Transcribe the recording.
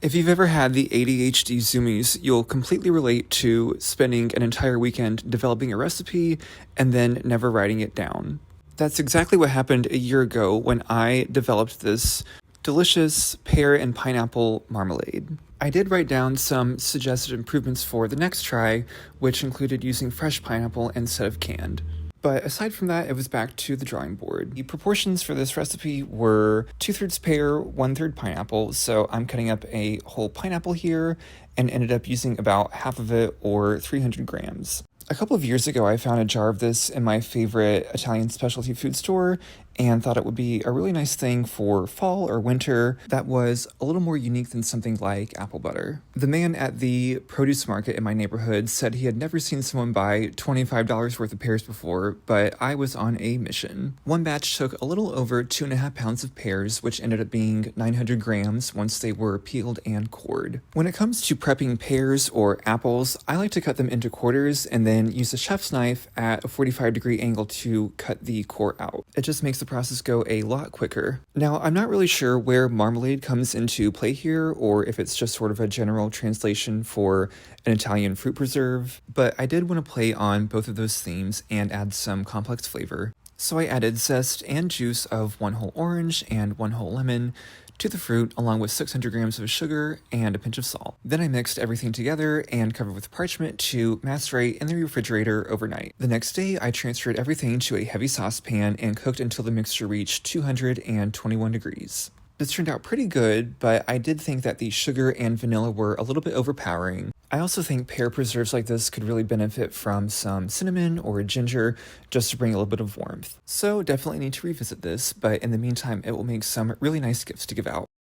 If you've ever had the ADHD zoomies, you'll completely relate to spending an entire weekend developing a recipe and then never writing it down. That's exactly what happened a year ago when I developed this delicious pear and pineapple marmalade. I did write down some suggested improvements for the next try, which included using fresh pineapple instead of canned. But aside from that, it was back to the drawing board. The proportions for this recipe were 2/3 pear, 1/3 pineapple, so I'm cutting up a whole pineapple here and ended up using about half of it, or 300 grams. A couple of years ago, I found a jar of this in my favorite Italian specialty food store and thought it would be a really nice thing for fall or winter that was a little more unique than something like apple butter. The man at the produce market in my neighborhood said he had never seen someone buy $25 worth of pears before, but I was on a mission. One batch took a little over 2.5 pounds of pears, which ended up being 900 grams once they were peeled and cored. When it comes to prepping pears or apples, I like to cut them into quarters and then use a chef's knife at a 45-degree angle to cut the core out. It just makes the process go a lot quicker. Now, I'm not really sure where marmalade comes into play here, or if it's just sort of a general translation for an Italian fruit preserve, but I did want to play on both of those themes and add some complex flavor. So I added zest and juice of 1 whole orange and 1 whole lemon to the fruit, along with 600 grams of sugar and a pinch of salt. Then I mixed everything together and covered with parchment to macerate in the refrigerator overnight. The next day, I transferred everything to a heavy saucepan and cooked until the mixture reached 221 degrees. This turned out pretty good, but I did think that the sugar and vanilla were a little bit overpowering. I also think pear preserves like this could really benefit from some cinnamon or ginger just to bring a little bit of warmth. So definitely need to revisit this, but in the meantime, it will make some really nice gifts to give out.